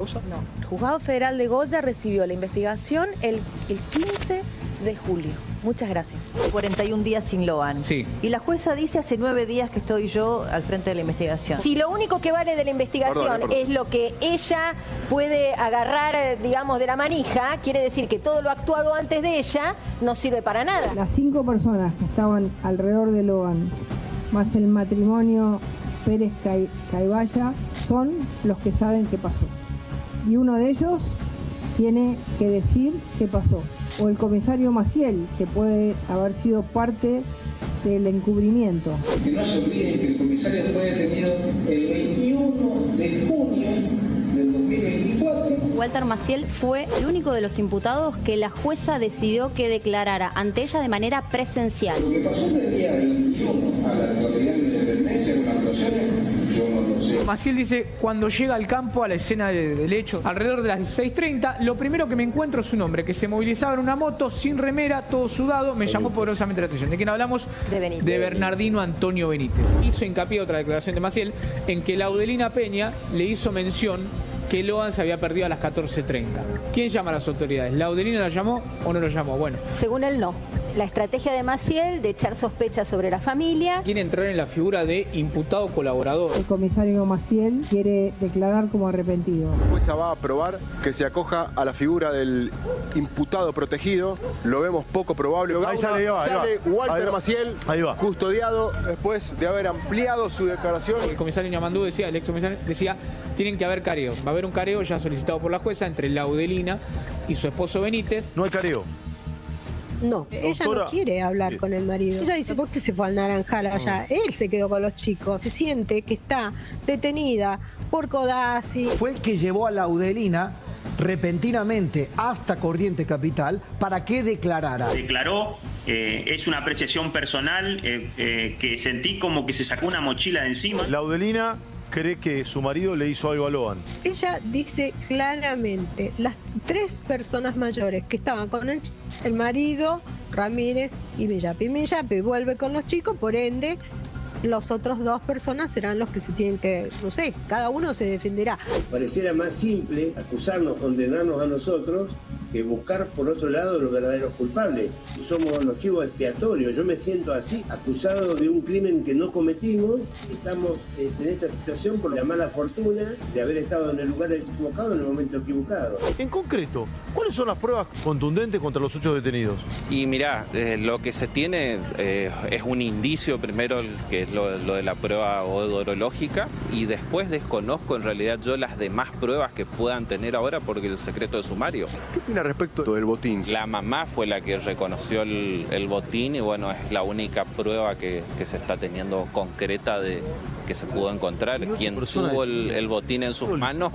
No, el Juzgado Federal de Goya recibió la investigación el 15 de julio. Muchas gracias. 41 días sin Loan. Sí. Y la jueza dice hace 9 días que estoy yo al frente de la investigación. Si lo único que vale de la investigación es lo que ella puede agarrar, digamos, de la manija, quiere decir que todo lo actuado antes de ella no sirve para nada. Las 5 personas que estaban alrededor de Loan, más el matrimonio Pérez Caibaya, son los que saben qué pasó. Y uno de ellos tiene que decir qué pasó. O el comisario Maciel, que puede haber sido parte del encubrimiento. Que no se olviden que el comisario fue detenido el 21 de junio del 2024. Walter Maciel fue el único de los imputados que la jueza decidió que declarara ante ella de manera presencial. Lo que pasó del día 21 a la actualidad de independencia con las actuaciones, yo no lo sé. Maciel dice, cuando llega al campo, a la escena del hecho, alrededor de las 16:30, lo primero que me encuentro es un hombre que se movilizaba en una moto, sin remera, todo sudado, me llamó poderosamente la atención. ¿De quién hablamos? De Benítez. De Bernardino Antonio Benítez. Hizo hincapié, otra declaración de Maciel, en que Laudelina Peña le hizo mención que Loan se había perdido a las 14:30. ¿Quién llama a las autoridades? ¿Laudelina la llamó o no lo llamó? Bueno. Según él, no. La estrategia de Maciel de echar sospechas sobre la familia. Quiere entrar en la figura de imputado colaborador. El comisario Maciel quiere declarar como arrepentido. La jueza va a aprobar que se acoja a la figura del imputado protegido. Lo vemos poco probable. Ahí sale Walter Maciel, custodiado después de haber ampliado su declaración. El comisario Ñamandú decía, el ex comisario decía, tienen que haber careo. Va a haber un careo ya solicitado por la jueza entre Laudelina y su esposo Benítez. No hay careo. No, ella no quiere hablar con el marido. Ella dice, ¿por qué se fue al Naranjal allá? Él se quedó con los chicos. Se siente que está detenida por Codazzi. Fue el que llevó a Laudelina repentinamente hasta Corrientes Capital para que declarara. Declaró, es una apreciación personal, que sentí como que se sacó una mochila de encima. Laudelina cree que su marido le hizo algo a Loan. Ella dice claramente, las 3 personas mayores que estaban con el marido, Ramírez y Millapi. Millapi vuelve con los chicos, por ende, los otros 2 personas serán los que se tienen que, no sé, cada uno se defenderá. Pareciera más simple acusarnos, condenarnos a nosotros, que buscar por otro lado los verdaderos culpables. Somos los chivos expiatorios. Yo me siento así, acusado de un crimen que no cometimos. Estamos en esta situación por la mala fortuna de haber estado en el lugar equivocado en el momento equivocado. En concreto, ¿cuáles son las pruebas contundentes contra los 8 detenidos? Y mirá, lo que se tiene es un indicio primero, que es lo de la prueba odorológica, y después desconozco en realidad yo las demás pruebas que puedan tener ahora porque el secreto de sumario. ¿Qué opina respecto del botín? La mamá fue la que reconoció el botín y bueno, es la única prueba que se está teniendo concreta de que se pudo encontrar. Quien tuvo el botín en sus manos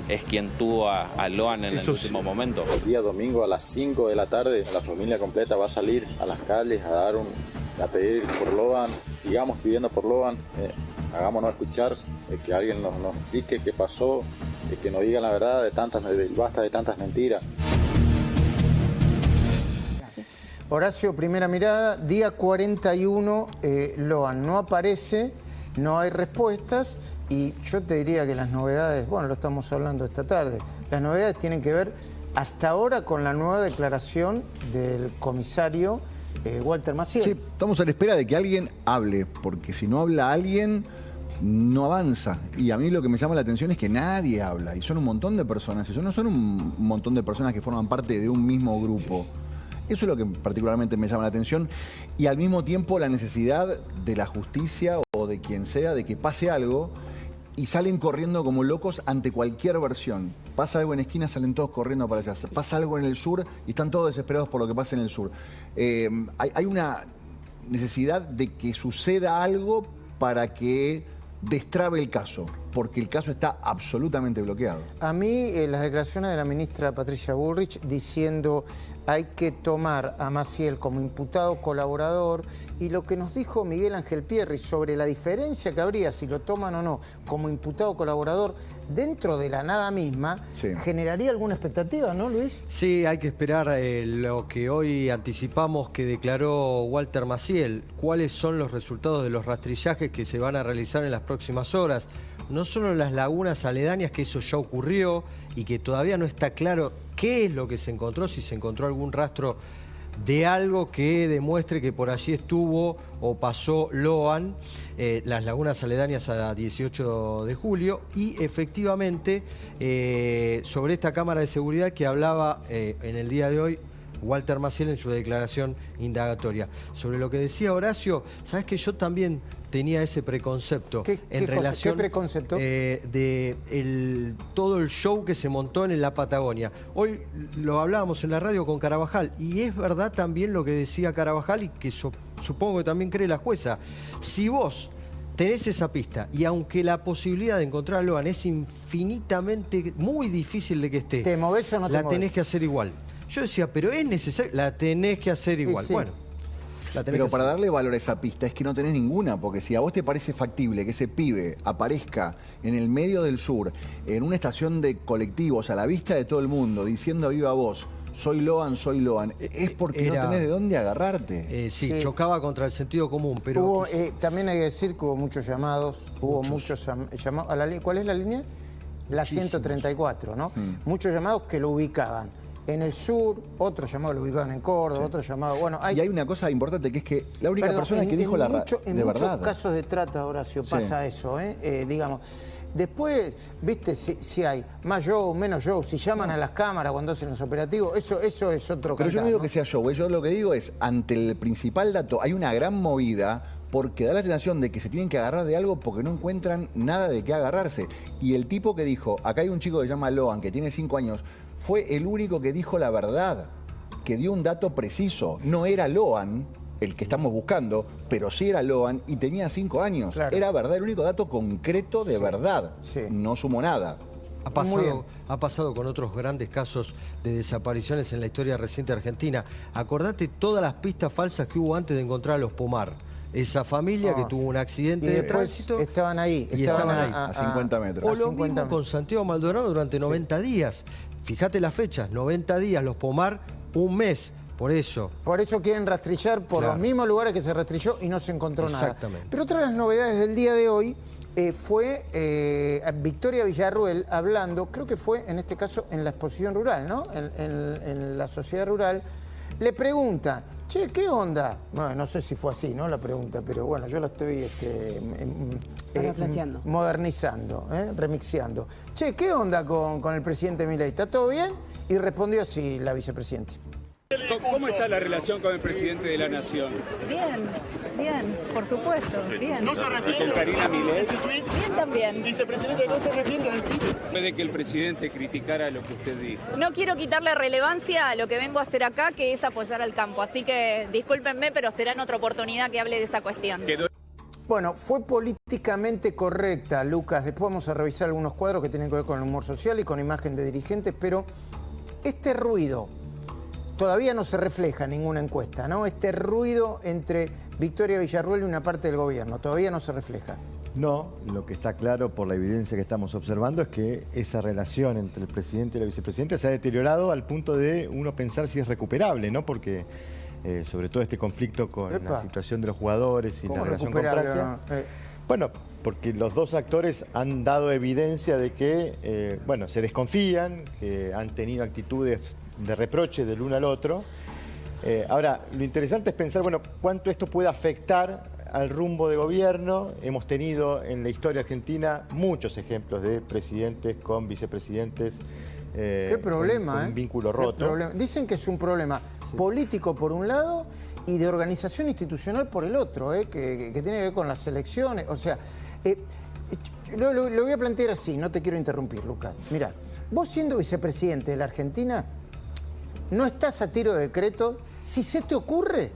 es quien tuvo a Loan en el último momento. El día domingo a las 5 de la tarde la familia completa va a salir a las calles a pedir por Loan. Sigamos pidiendo por Loan, hagámonos escuchar, que alguien nos explique qué pasó, que nos digan la verdad basta de tantas mentiras. Horacio, primera mirada, día 41, Loan no aparece, no hay respuestas y yo te diría que las novedades, bueno, lo estamos hablando esta tarde, las novedades tienen que ver hasta ahora con la nueva declaración del comisario Walter Maciel. Sí, estamos a la espera de que alguien hable, porque si no habla alguien, no avanza. Y a mí lo que me llama la atención es que nadie habla. Y son un montón de personas. Y no son un montón de personas que forman parte de un mismo grupo. Eso es lo que particularmente me llama la atención. Y al mismo tiempo la necesidad de la justicia o de quien sea de que pase algo y salen corriendo como locos ante cualquier versión. Pasa algo en esquina, salen todos corriendo para allá. Pasa algo en el sur y están todos desesperados por lo que pasa en el sur. Hay una necesidad de que suceda algo para que destrabe el caso, porque el caso está absolutamente bloqueado. A mí las declaraciones de la ministra Patricia Bullrich diciendo hay que tomar a Maciel como imputado colaborador y lo que nos dijo Miguel Ángel Pierri sobre la diferencia que habría si lo toman o no como imputado colaborador dentro de la nada misma, generaría alguna expectativa, ¿no, Luis? Sí, hay que esperar lo que hoy anticipamos que declaró Walter Maciel. ¿Cuáles son los resultados de los rastrillajes que se van a realizar en las próximas horas? no solo en las lagunas aledañas, que eso ya ocurrió y que todavía no está claro qué es lo que se encontró, si se encontró algún rastro de algo que demuestre que por allí estuvo o pasó Loan, las lagunas aledañas a 18 de julio, y efectivamente sobre esta cámara de seguridad que hablaba en el día de hoy Walter Maciel en su declaración indagatoria. Sobre lo que decía Horacio, sabes que yo también tenía ese preconcepto en relación. ¿Qué preconcepto? Todo el show que se montó en la Patagonia. Hoy lo hablábamos en la radio con Carabajal, y es verdad también lo que decía Carabajal y que supongo que también cree la jueza. Si vos tenés esa pista, y aunque la posibilidad de encontrar a Loan es infinitamente muy difícil de que esté, ¿te movés o no te la movés? tenés que hacer igual. Yo decía, pero es necesario, la tenés que hacer igual. Sí. Bueno, pero para darle valor a esa pista es que no tenés ninguna, porque si a vos te parece factible que ese pibe aparezca en el medio del sur, en una estación de colectivos, a la vista de todo el mundo, diciendo a viva voz, soy Loan, es porque no tenés de dónde agarrarte. Sí, chocaba contra el sentido común, pero... también hay que decir que hubo muchos llamados, muchos llamados. ¿Cuál es la línea? La Muchísimos. 134, ¿no? Muchos llamados que lo ubicaban en el sur, otros llamados lo ubicaban en Córdoba, otros llamados... Bueno, Y hay una cosa importante que es que la única persona que dijo la verdad. En muchos casos de trata, Horacio, pasa eso, digamos. Después, viste, si hay más show, menos show, si llaman a las cámaras cuando hacen los operativos, eso es otro Pero yo no digo que sea show, yo lo que digo es, ante el principal dato, hay una gran movida porque da la sensación de que se tienen que agarrar de algo porque no encuentran nada de qué agarrarse. Y el tipo que dijo, acá hay un chico que se llama Loan, que tiene 5 años, fue el único que dijo la verdad, que dio un dato preciso. No era Loan el que estamos buscando, pero sí era Loan y tenía 5 años. Claro. Era verdad, el único dato concreto de verdad. No sumó nada. Ha pasado con otros grandes casos de desapariciones en la historia reciente argentina. Acordate todas las pistas falsas que hubo antes de encontrar a los Pomar. Esa familia que tuvo un accidente de tránsito. Estaban ahí. Estaban ahí. A 50 metros. O lo mismo con Santiago Maldonado durante 90 días. Fíjate las fechas, 90 días, los Pomar, un mes. Por eso quieren rastrillar por los mismos lugares que se rastrilló y no se encontró nada. Exactamente. Pero otra de las novedades del día de hoy fue Victoria Villarruel hablando, creo que fue en este caso en la exposición rural, ¿no? En la sociedad rural. Le pregunta, che, ¿qué onda? Bueno, no sé si fue así, ¿no? La pregunta, pero bueno, yo la estoy modernizando, remixeando. Che, ¿qué onda con el presidente Milei? ¿Está todo bien? Y respondió así la vicepresidenta. ¿Cómo está la relación con el presidente de la Nación? Bien, por supuesto, bien. ¿No se arrepiente con Karina Milei? Bien también. Vicepresidente, ¿no se arrepiente del tweet? Puede que el presidente criticara lo que usted dijo. No quiero quitarle relevancia a lo que vengo a hacer acá, que es apoyar al campo. Así que discúlpenme, pero será en otra oportunidad que hable de esa cuestión. Bueno, fue políticamente correcta, Lucas. Después vamos a revisar algunos cuadros que tienen que ver con el humor social y con imagen de dirigentes, pero este ruido todavía no se refleja en ninguna encuesta, ¿no? Este ruido entre Victoria Villarruel y una parte del gobierno, todavía no se refleja. No, lo que está claro por la evidencia que estamos observando es que esa relación entre el presidente y la vicepresidenta se ha deteriorado al punto de uno pensar si es recuperable, ¿no? Porque sobre todo este conflicto con la situación de los jugadores y la relación con Francia. Bueno, porque los dos actores han dado evidencia de que, se desconfían, que han tenido actitudes de reproche del uno al otro. Ahora, lo interesante es pensar, cuánto esto puede afectar al rumbo de gobierno. Hemos tenido en la historia argentina muchos ejemplos de presidentes con vicepresidentes Qué problema, con un vínculo roto. Dicen que es un problema político por un lado y de organización institucional por el otro, que tiene que ver con las elecciones. O sea, lo voy a plantear así, no te quiero interrumpir, Lucas. Mirá, vos siendo vicepresidente de la Argentina, no estás a tiro de decreto. Si se te ocurre,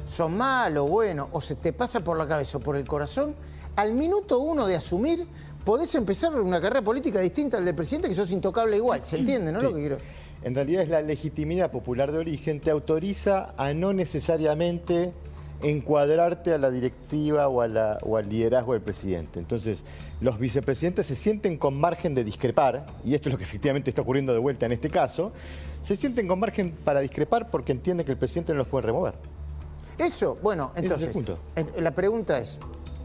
sos malo, bueno, o se te pasa por la cabeza o por el corazón, al minuto 1 de asumir, podés empezar una carrera política distinta al del presidente, que sos intocable igual. ¿Se entiende, no? Sí. Lo que quiero. En realidad es la legitimidad popular de origen, te autoriza a no necesariamente encuadrarte a la directiva o al liderazgo del presidente. Entonces, los vicepresidentes se sienten con margen de discrepar, y esto es lo que efectivamente está ocurriendo de vuelta en este caso, se sienten con margen para discrepar porque entienden que el presidente no los puede remover. Eso, bueno, entonces, ese es el punto. La pregunta es,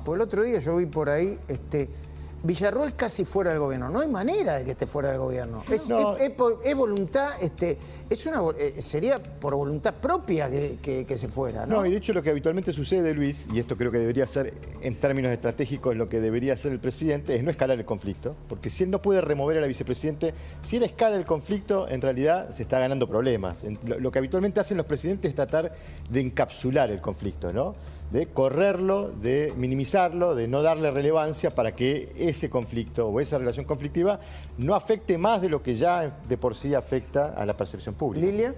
por el otro día yo vi por ahí Villarruel casi fuera del gobierno. No hay manera de que esté fuera del gobierno. Es voluntad, sería por voluntad propia que se fuera, ¿no? No, y de hecho lo que habitualmente sucede, Luis, y esto creo que debería ser, en términos estratégicos, lo que debería hacer el presidente, es no escalar el conflicto. Porque si él no puede remover a la vicepresidente, si él escala el conflicto, en realidad se está ganando problemas. Lo que habitualmente hacen los presidentes es tratar de encapsular el conflicto, ¿no? De correrlo, de minimizarlo, de no darle relevancia para que ese conflicto o esa relación conflictiva no afecte más de lo que ya de por sí afecta a la percepción pública. ¿Lilia?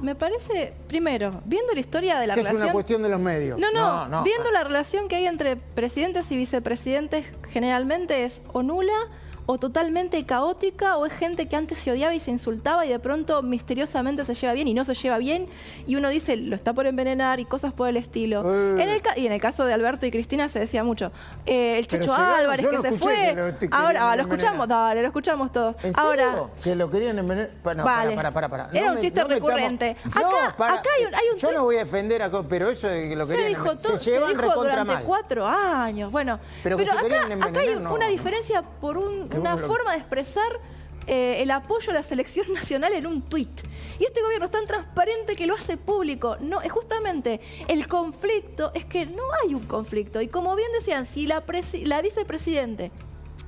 Me parece, primero, viendo la historia de la relación... Es una cuestión de los medios. No, viendo la relación que hay entre presidentes y vicepresidentes, generalmente es o nula o totalmente caótica, o es gente que antes se odiaba y se insultaba y de pronto misteriosamente se lleva bien y no se lleva bien y uno dice, lo está por envenenar y cosas por el estilo. Y en el caso de Alberto y Cristina se decía mucho. El Checho Álvarez que se fue. Ahora, lo escuchamos, dale, lo escuchamos todos. ¿En serio? Ahora, ¿Que lo querían envenenar? No, vale. para. Era un chiste recurrente. Acá hay un yo no voy a defender, pero eso de que lo querían envenenar. Se llevan recontra mal. Durante 4 años. Bueno, pero acá hay una diferencia por una forma de expresar el apoyo a la selección nacional en un tuit. Y este gobierno es tan transparente que lo hace público. No, es justamente el conflicto, es que no hay un conflicto. Y como bien decían, si la vicepresidente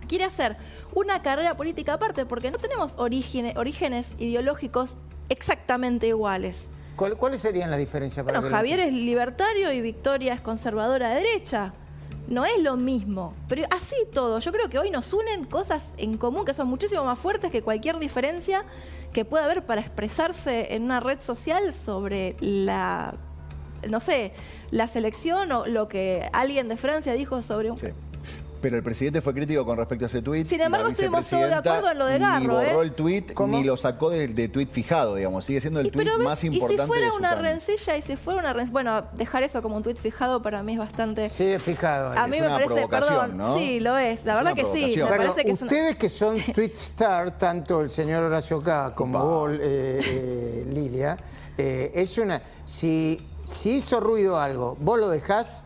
quiere hacer una carrera política aparte, porque no tenemos orígenes ideológicos exactamente iguales. ¿Cuáles serían las diferencias? Bueno, Javier es libertario y Victoria es conservadora de derecha. No es lo mismo, pero así todo. Yo creo que hoy nos unen cosas en común que son muchísimo más fuertes que cualquier diferencia que pueda haber para expresarse en una red social sobre la selección o lo que alguien de Francia dijo sobre un... Sí. Pero el presidente fue crítico con respecto a ese tuit. Sin embargo, estuvimos todos de acuerdo en lo de Garro. Ni borró el tuit, ni lo sacó de tuit fijado, digamos. Sigue siendo el tuit más importante. Y si fuera una rencilla, bueno, dejar eso como un tuit fijado para mí es bastante... Sí, es fijado. A mí me parece, perdón, ¿no? Sí, lo es. La verdad que sí. Me parece que ustedes que son tweet star, tanto el señor Horacio K como vos, Lilia, es una... Si hizo ruido algo, vos lo dejás...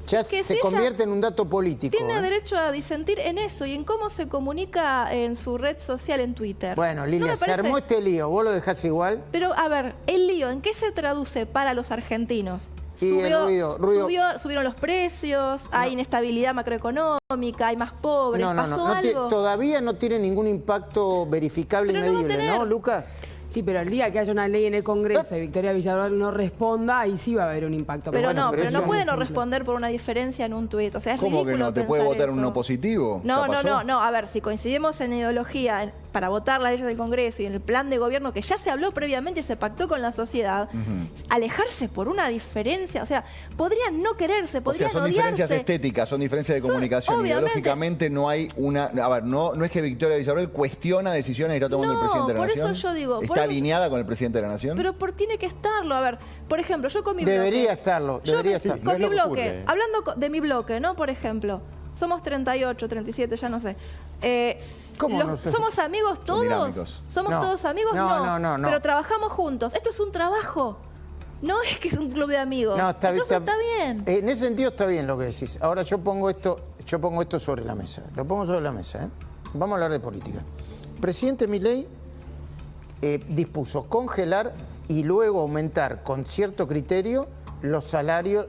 Ya se convierte en un dato político. Tiene derecho a disentir en eso y en cómo se comunica en su red social, en Twitter. Bueno, Lilia, se armó este lío. ¿Vos lo dejás igual? Pero, a ver, el lío, ¿en qué se traduce para los argentinos? Subieron los precios, hay inestabilidad macroeconómica, hay más pobres, ¿pasó algo? Todavía no tiene ningún impacto verificable y medible, ¿no, Lucas? Sí, pero el día que haya una ley en el Congreso y Victoria Villarruel no responda, ahí sí va a haber un impacto. Pero no puede no responder por una diferencia en un tuit. O sea, es ¿cómo que no? ¿Te puede votar un opositivo? No. A ver, si coincidimos en ideología para votar las leyes del Congreso y en el plan de gobierno que ya se habló previamente y se pactó con la sociedad, alejarse por una diferencia, o sea, podrían no quererse, podrían son odiarse. Diferencias estéticas, son diferencias de comunicación. Ideológicamente no hay una... A ver, no es que Victoria Villarruel cuestiona decisiones que está tomando el presidente de la Nación. Por eso yo digo... ¿Está alineada con el presidente de la Nación? Pero tiene que estarlo. A ver, por ejemplo, yo con mi debería estarlo. Con mi bloque, hablando de mi bloque, ¿no? Por ejemplo, somos 38, 37, ya no sé. ¿Somos amigos todos? ¿Somos todos amigos? No. Pero trabajamos juntos. Esto es un trabajo. No es que es un club de amigos. No, está bien. En ese sentido está bien lo que decís. Ahora yo pongo esto sobre la mesa. Lo pongo sobre la mesa, ¿eh? Vamos a hablar de política. El presidente Milei dispuso congelar y luego aumentar con cierto criterio los salarios,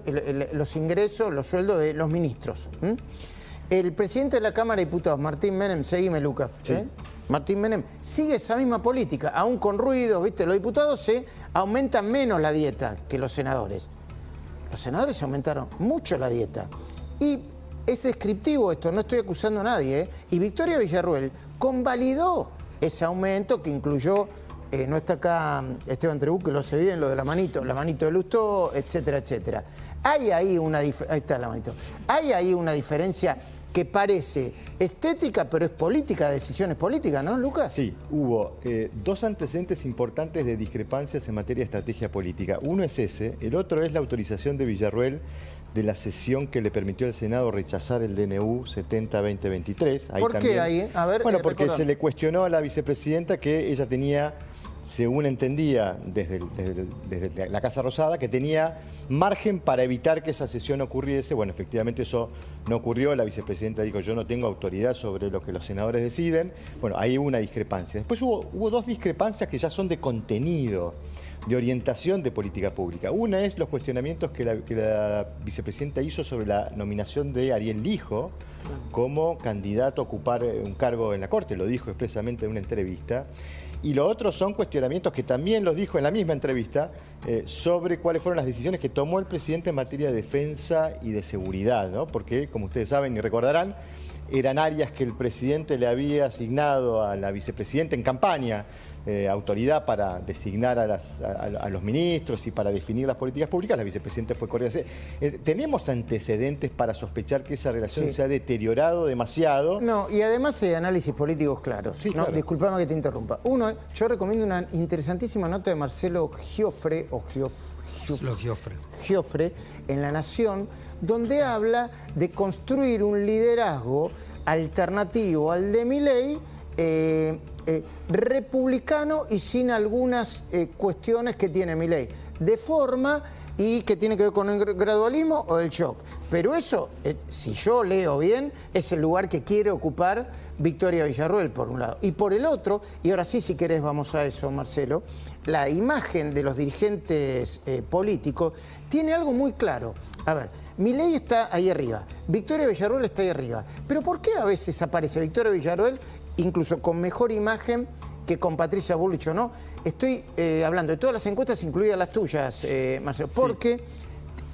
los ingresos, los sueldos de los ministros. El presidente de la Cámara de Diputados, Martín Menem, seguime, Lucas, Martín Menem, sigue esa misma política, aún con ruido, ¿viste? Los diputados se aumentan menos la dieta que los senadores. Los senadores aumentaron mucho la dieta. Y es descriptivo esto, no estoy acusando a nadie, ¿eh? Y Victoria Villarruel convalidó ese aumento que incluyó, no está acá Esteban Trebú, que lo hace bien, lo de la manito de Lustó, etcétera, etcétera. Hay ahí una diferencia que parece estética, pero es política, decisiones políticas, ¿no, Lucas? Sí, hubo dos antecedentes importantes de discrepancias en materia de estrategia política. Uno es ese, el otro es la autorización de Villarruel de la sesión que le permitió al Senado rechazar el DNU 70-2023. ¿Por qué ahí? A ver, bueno, porque se le cuestionó a la vicepresidenta que ella tenía según entendía desde la Casa Rosada, que tenía margen para evitar que esa sesión ocurriese. Bueno, efectivamente eso no ocurrió. La vicepresidenta dijo: yo no tengo autoridad sobre lo que los senadores deciden. Bueno, ahí hubo una discrepancia. Después hubo dos discrepancias que ya son de contenido, de orientación de política pública. Una es los cuestionamientos que la vicepresidenta hizo sobre la nominación de Ariel Lijo como candidato a ocupar un cargo en la Corte. Lo dijo expresamente en una entrevista. Y lo otro son cuestionamientos que también los dijo en la misma entrevista sobre cuáles fueron las decisiones que tomó el presidente en materia de defensa y de seguridad, ¿no? Porque, como ustedes saben y recordarán, eran áreas que el presidente le había asignado a la vicepresidenta en campaña, autoridad para designar a los ministros y para definir las políticas públicas. La vicepresidenta fue cordial. ¿Tenemos antecedentes para sospechar que esa relación se ha deteriorado demasiado? No, y además hay análisis políticos claros. Sí, claro. Disculpame que te interrumpa. Uno, yo recomiendo una interesantísima nota de Marcelo Giofre, Giofre, en La Nación, donde habla de construir un liderazgo alternativo al de Milei, republicano y sin algunas cuestiones que tiene Milei, de forma y que tiene que ver con el gradualismo o el shock. Pero eso, si yo leo bien, es el lugar que quiere ocupar Victoria Villarroel, por un lado. Y por el otro, y ahora sí, si querés, vamos a eso, Marcelo, la imagen de los dirigentes políticos tiene algo muy claro. A ver, Milei está ahí arriba, Victoria Villarroel está ahí arriba. Pero ¿por qué a veces aparece Victoria Villarroel incluso con mejor imagen que con Patricia Bullrich o no? Estoy hablando de todas las encuestas, incluidas las tuyas, Marcelo, porque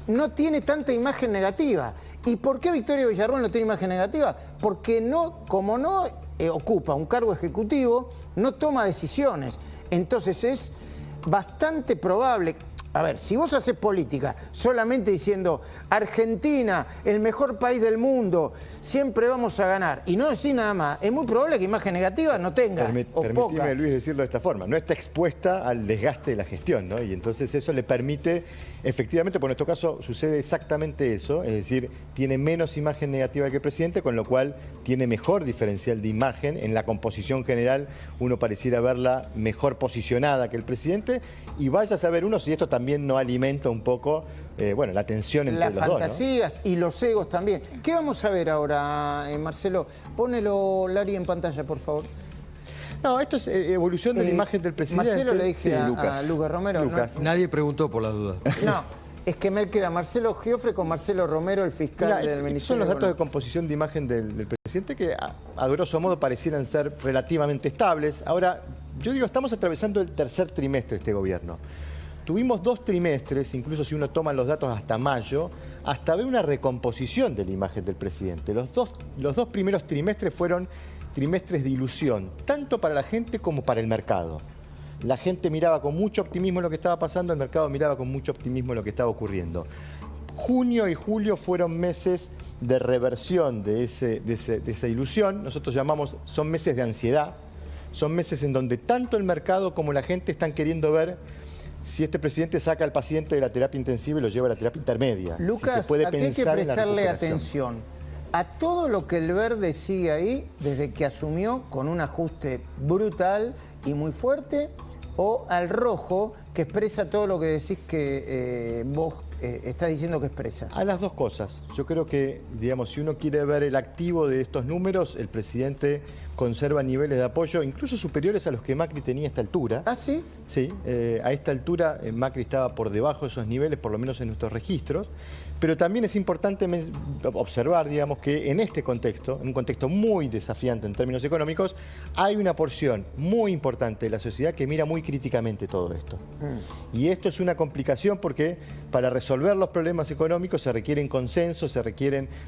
no tiene tanta imagen negativa. ¿Y por qué Victoria Villarroel no tiene imagen negativa? Porque como no ocupa un cargo ejecutivo, no toma decisiones. Entonces es bastante probable. A ver, si vos haces política solamente diciendo Argentina, el mejor país del mundo, siempre vamos a ganar, y no decís nada más, es muy probable que imagen negativa no tenga, Permíteme, Luis, decirlo de esta forma. No está expuesta al desgaste de la gestión, ¿no? Y entonces eso le permite, efectivamente, por nuestro caso sucede exactamente eso, es decir, tiene menos imagen negativa que el presidente, con lo cual tiene mejor diferencial de imagen. En la composición general uno pareciera verla mejor posicionada que el presidente, y vaya a saber uno si esto también no alimenta un poco la tensión entre los dos, ¿no? Las fantasías y los egos también. ¿Qué vamos a ver ahora, Marcelo? Pónelo, Lari, en pantalla, por favor. No, esto es evolución de la imagen del presidente. Marcelo, le dije a Lucas Romero. Lucas. Nadie preguntó por las dudas. No, es que era Marcelo Giofre con Marcelo Romero, el fiscal del Ministerio. Son los datos de composición de imagen del presidente que a grosso modo parecieran ser relativamente estables. Ahora, yo digo, estamos atravesando el tercer trimestre de este gobierno. Tuvimos 2 trimestres, incluso si uno toma los datos hasta mayo, hasta ver una recomposición de la imagen del presidente. Los dos primeros trimestres fueron trimestres de ilusión, tanto para la gente como para el mercado. La gente miraba con mucho optimismo lo que estaba pasando, el mercado miraba con mucho optimismo lo que estaba ocurriendo. Junio y julio fueron meses de reversión de esa ilusión. Nosotros son meses de ansiedad, son meses en donde tanto el mercado como la gente están queriendo ver si este presidente saca al paciente de la terapia intensiva y lo lleva a la terapia intermedia. Lucas, si se puede aquí hay que prestarle atención a todo lo que el Verde sigue ahí desde que asumió con un ajuste brutal y muy fuerte, o al rojo, que expresa todo lo que decís que vos estás diciendo que expresa. A las dos cosas. Yo creo que, digamos, si uno quiere ver el activo de estos números, el presidente conserva niveles de apoyo incluso superiores a los que Macri tenía a esta altura. ¿Ah, sí? Sí, a esta altura Macri estaba por debajo de esos niveles, por lo menos en nuestros registros. Pero también es importante observar, digamos, que en este contexto, en un contexto muy desafiante en términos económicos, hay una porción muy importante de la sociedad que mira muy críticamente todo esto. Y esto es una complicación porque para resolver los problemas económicos se requieren consensos,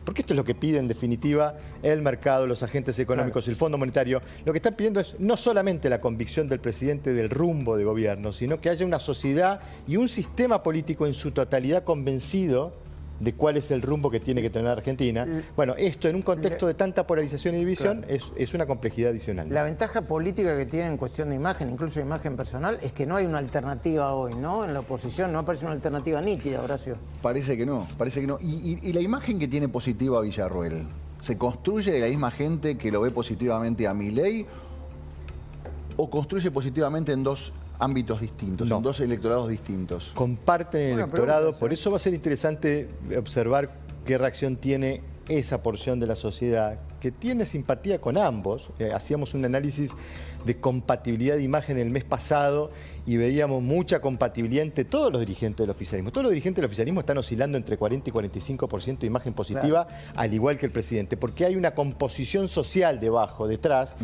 porque esto es lo que pide en definitiva el mercado, los agentes económicos, claro, el Fondo Monetario. Lo que están pidiendo es no solamente la convicción del presidente del rumbo de gobierno, sino que haya una sociedad y un sistema político en su totalidad convencido de cuál es el rumbo que tiene que tener Argentina. Bueno, esto en un contexto de tanta polarización y división, claro, es una complejidad adicional. La ventaja política que tiene en cuestión de imagen, incluso de imagen personal, es que no hay una alternativa hoy, ¿no? En la oposición no aparece una alternativa nítida, Horacio. Parece que no. Y la imagen que tiene positiva a Villarroel, ¿se construye de la misma gente que lo ve positivamente a Milei o construye positivamente en dos ámbitos distintos, son dos electorados distintos. Comparten el electorado, por eso va a ser interesante observar qué reacción tiene esa porción de la sociedad que tiene simpatía con ambos. Hacíamos un análisis de compatibilidad de imagen el mes pasado y veíamos mucha compatibilidad entre todos los dirigentes del oficialismo. Todos los dirigentes del oficialismo están oscilando entre 40 y 45% de imagen positiva, al igual que el presidente, porque hay una composición social debajo, detrás,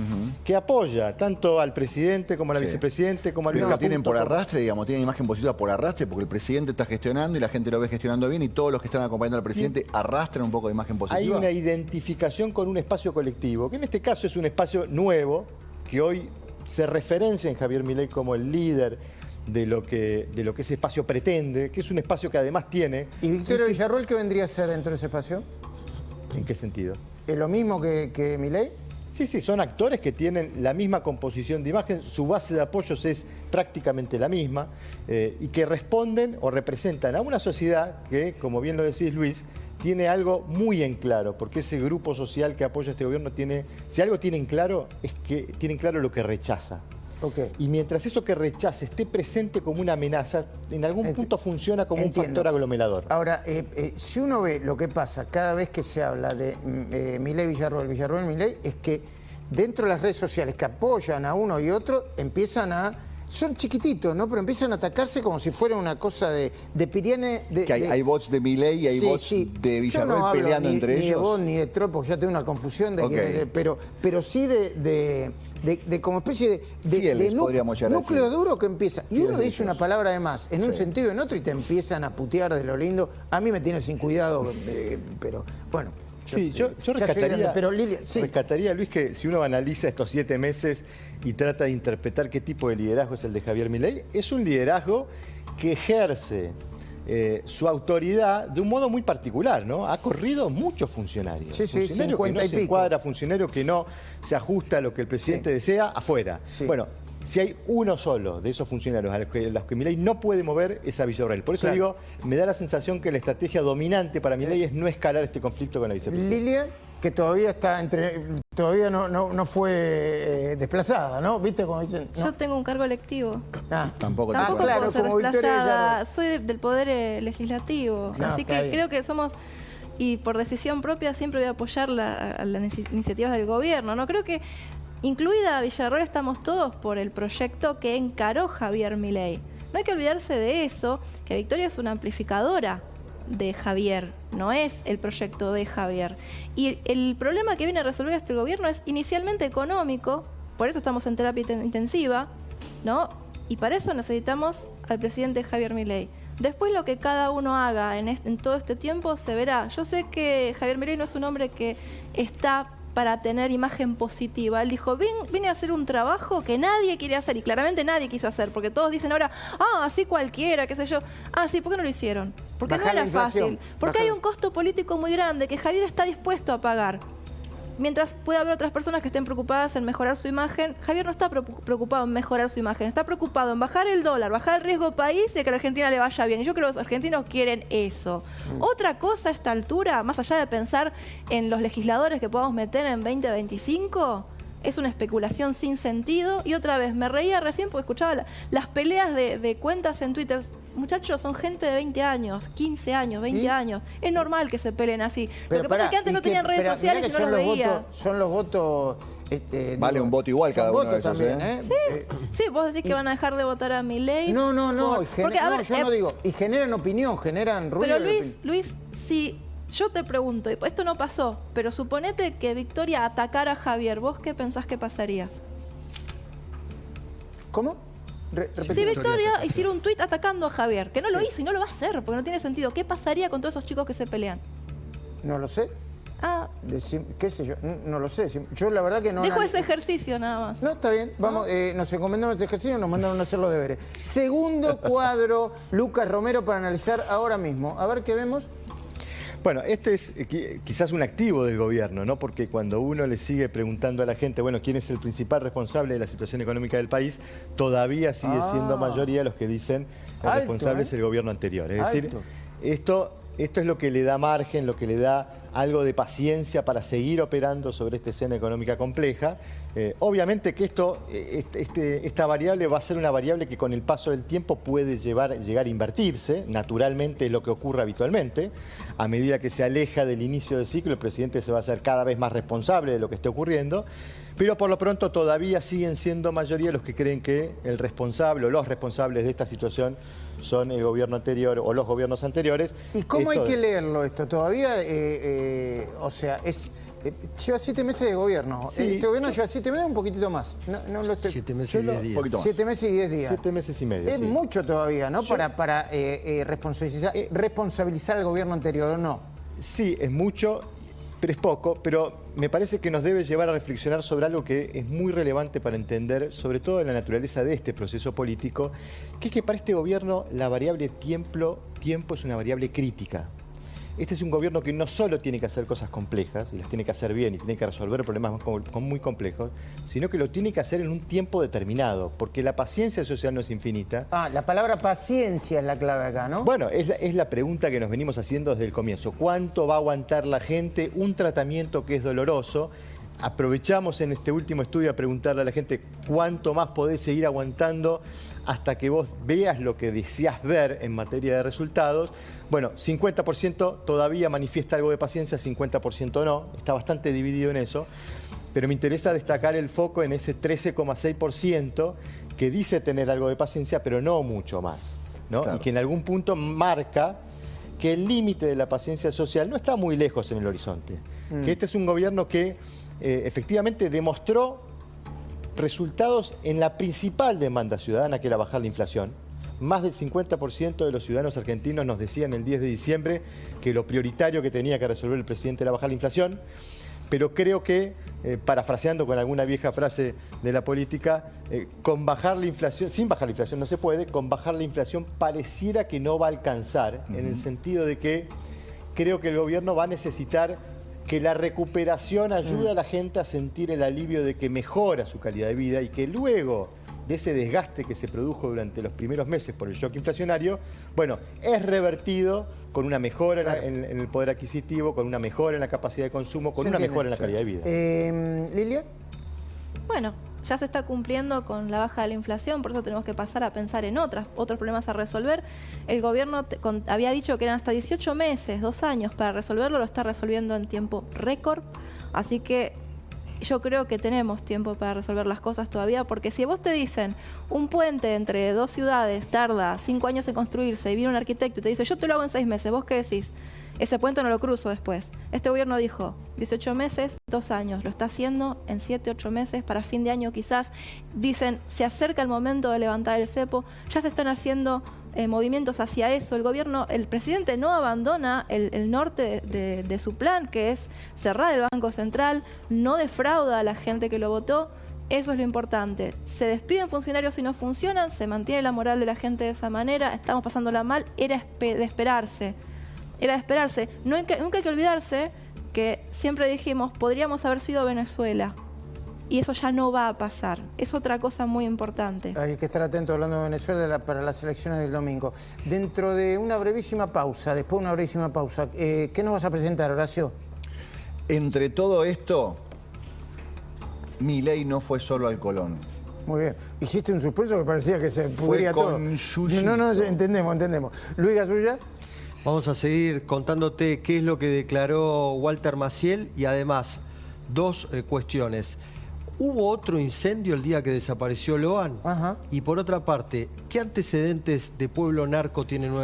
que apoya tanto al presidente como a la vicepresidente, como al Pero tienen por arrastre, digamos, tienen imagen positiva por arrastre, porque el presidente está gestionando y la gente lo ve gestionando bien y todos los que están acompañando al presidente arrastran un poco de imagen positiva. Hay una identificación con un espacio colectivo, que en este caso es un espacio nuevo, que hoy se referencia en Javier Milei como el líder de lo que ese espacio pretende, que es un espacio que además tiene... ¿Y Victoria Villarroel qué vendría a ser dentro de ese espacio? ¿En qué sentido? ¿Es lo mismo que Milei? Sí, son actores que tienen la misma composición de imagen, su base de apoyos es prácticamente la misma y que responden o representan a una sociedad que, como bien lo decís Luis, tiene algo muy en claro, porque ese grupo social que apoya a este gobierno tiene, si algo tienen claro, es que tienen claro lo que rechaza. Y mientras eso que rechaza esté presente como una amenaza, en algún punto funciona como un factor aglomerador. Ahora, si uno ve lo que pasa cada vez que se habla de Milei Villarroel, Villarroel Milei, es que dentro de las redes sociales que apoyan a uno y otro, empiezan a... Son chiquititos, ¿no? Pero empiezan a atacarse como si fuera una cosa de Piriane... Hay bots de Milei y hay bots de Villarroel peleando entre ellos. Ni de bot ni de troll, porque ya tengo una confusión pero sí de como especie de núcleo duro que empieza. Y uno dice una palabra de más, en un sentido y en otro, y te empiezan a putear de lo lindo. A mí me tiene sin cuidado, pero bueno... Yo rescataría, Luis, que si uno analiza estos 7 meses y trata de interpretar qué tipo de liderazgo es el de Javier Milei, es un liderazgo que ejerce su autoridad de un modo muy particular, ¿no? Ha corrido muchos funcionarios. Funcionario que no se encuadra, funcionario que no se ajusta a lo que el presidente desea, afuera. Bueno, si hay uno solo de esos funcionarios a los que Milei no puede mover, es a Villarroel. Por eso digo, me da la sensación que la estrategia dominante para Milei es no escalar este conflicto con la vicepresidenta. Lilia, que todavía está todavía no fue desplazada, ¿no? ¿Viste cómo dicen? ¿No? Yo tengo un cargo electivo. Tampoco claro, ser como desplazada. Soy del Poder Legislativo. Así que creo que somos... Y por decisión propia siempre voy a apoyar las iniciativas del gobierno, ¿no? Creo que... Incluida Villarroel, estamos todos por el proyecto que encaró Javier Milei. No hay que olvidarse de eso, que Victoria es una amplificadora de Javier, no es el proyecto de Javier. Y el problema que viene a resolver este gobierno es inicialmente económico, por eso estamos en terapia intensiva, ¿no? Y para eso necesitamos al presidente Javier Milei. Después lo que cada uno haga en todo este tiempo se verá. Yo sé que Javier Milei no es un hombre que está para tener imagen positiva. Él dijo, vine a hacer un trabajo que nadie quiere hacer, y claramente nadie quiso hacer, porque todos dicen ahora, así cualquiera, qué sé yo. Sí, ¿por qué no lo hicieron? Porque no era fácil. Porque hay un costo político muy grande que Javier está dispuesto a pagar. Mientras puede haber otras personas que estén preocupadas en mejorar su imagen, Javier no está preocupado en mejorar su imagen, está preocupado en bajar el dólar, bajar el riesgo país y que a la Argentina le vaya bien. Y yo creo que los argentinos quieren eso. Otra cosa a esta altura, más allá de pensar en los legisladores que podamos meter en 2025, es una especulación sin sentido. Y otra vez, me reía recién porque escuchaba las peleas de cuentas en Twitter. Muchachos, son gente de 20 años, 15 años, 20 años. Es normal que se peleen así. Lo que pasa es que antes no tenían redes sociales y no los veía. Son los votos... vale un voto igual cada uno de esos, también, Sí, vos decís que van a dejar de votar a Milei. No, yo no digo. Y generan opinión, generan ruido. Pero Luis, si... Yo te pregunto, esto no pasó, pero suponete que Victoria atacara a Javier, ¿vos qué pensás que pasaría? ¿Cómo? Si Victoria hiciera un tuit atacando a Javier, que no lo hizo y no lo va a hacer, porque no tiene sentido, ¿qué pasaría con todos esos chicos que se pelean? No lo sé. ¿Qué sé yo? No lo sé. Yo la verdad que no... Dejo ese ejercicio nada más. No, está bien. Vamos, nos encomendamos ese ejercicio y nos mandaron a hacer los deberes. Segundo cuadro, Lucas Romero, para analizar ahora mismo. A ver qué vemos. Bueno, este es quizás un activo del gobierno, ¿no? Porque cuando uno le sigue preguntando a la gente, bueno, ¿quién es el principal responsable de la situación económica del país? Todavía sigue siendo mayoría los que dicen el responsable es el gobierno anterior. Es decir, esto es lo que le da margen, lo que le da algo de paciencia para seguir operando sobre esta escena económica compleja. Obviamente que esta variable va a ser una variable que con el paso del tiempo puede llegar a invertirse. Naturalmente es lo que ocurre habitualmente. A medida que se aleja del inicio del ciclo, el presidente se va a hacer cada vez más responsable de lo que esté ocurriendo. Pero por lo pronto todavía siguen siendo mayoría los que creen que el responsable o los responsables de esta situación son el gobierno anterior o los gobiernos anteriores. ¿Y cómo hay que leerlo esto? Todavía, o sea, lleva 7 meses de gobierno. Sí. Este gobierno lleva 7 meses, un poquitito más. 7 meses y 10 días. 7 meses y 10 días. 7 meses y medio. Es mucho todavía, ¿no? Para responsabilizar al gobierno anterior, ¿o no? Sí, es mucho, pero es poco. Pero me parece que nos debe llevar a reflexionar sobre algo que es muy relevante para entender, sobre todo en la naturaleza de este proceso político, que es que para este gobierno la variable tiempo es una variable crítica. Este es un gobierno que no solo tiene que hacer cosas complejas, y las tiene que hacer bien, y tiene que resolver problemas muy complejos, sino que lo tiene que hacer en un tiempo determinado, porque la paciencia social no es infinita. La palabra paciencia es la clave acá, ¿no? Bueno, es la pregunta que nos venimos haciendo desde el comienzo. ¿Cuánto va a aguantar la gente un tratamiento que es doloroso? Aprovechamos en este último estudio a preguntarle a la gente cuánto más podés seguir aguantando hasta que vos veas lo que deseás ver en materia de resultados. Bueno, 50% todavía manifiesta algo de paciencia, 50% no. Está bastante dividido en eso. Pero me interesa destacar el foco en ese 13,6% que dice tener algo de paciencia, pero no mucho más, ¿no? Claro. Y que en algún punto marca que el límite de la paciencia social no está muy lejos en el horizonte. Que este es un gobierno que efectivamente demostró resultados en la principal demanda ciudadana, que era bajar la inflación. Más del 50% de los ciudadanos argentinos nos decían el 10 de diciembre que lo prioritario que tenía que resolver el presidente era bajar la inflación. Pero creo que, parafraseando con alguna vieja frase de la política, con bajar la inflación, sin bajar la inflación no se puede, con bajar la inflación pareciera que no va a alcanzar, en el sentido de que creo que el gobierno va a necesitar que la recuperación ayude a la gente a sentir el alivio de que mejora su calidad de vida y que luego de ese desgaste que se produjo durante los primeros meses por el shock inflacionario, bueno, es revertido con una mejora en el poder adquisitivo, con una mejora en la capacidad de consumo, con una mejora en la calidad de vida. ¿Lilia? Bueno, ya se está cumpliendo con la baja de la inflación, por eso tenemos que pasar a pensar en otros problemas a resolver. El gobierno había dicho que eran hasta 18 meses, 2 años para resolverlo, lo está resolviendo en tiempo récord, así que yo creo que tenemos tiempo para resolver las cosas todavía, porque si vos te dicen un puente entre 2 ciudades tarda 5 años en construirse y viene un arquitecto y te dice yo te lo hago en 6 meses, ¿vos qué decís? Ese puente no lo cruzo después. Este gobierno dijo 18 meses, 2 años. Lo está haciendo en 7, 8 meses, para fin de año quizás. Dicen, se acerca el momento de levantar el cepo. Ya se están haciendo movimientos hacia eso. El gobierno, el presidente no abandona el norte de su plan, que es cerrar el Banco Central, no defrauda a la gente que lo votó. Eso es lo importante. Se despiden funcionarios si no funcionan, se mantiene la moral de la gente de esa manera, estamos pasándola mal, era de esperarse. Era de esperarse. Nunca hay que olvidarse que siempre dijimos, podríamos haber sido Venezuela. Y eso ya no va a pasar. Es otra cosa muy importante. Hay que estar atento hablando de Venezuela para las elecciones del domingo. Dentro de una brevísima pausa, después de una brevísima pausa, ¿qué nos vas a presentar, Horacio? Entre todo esto, Milei no fue solo al Colón. Muy bien. Hiciste un suspenso que parecía que se pudría todo. No, entendemos. Luis Gasulla. Vamos a seguir contándote qué es lo que declaró Walter Maciel y además 2 cuestiones. ¿Hubo otro incendio el día que desapareció Loan? Y por otra parte, ¿qué antecedentes de pueblo narco tiene Nueva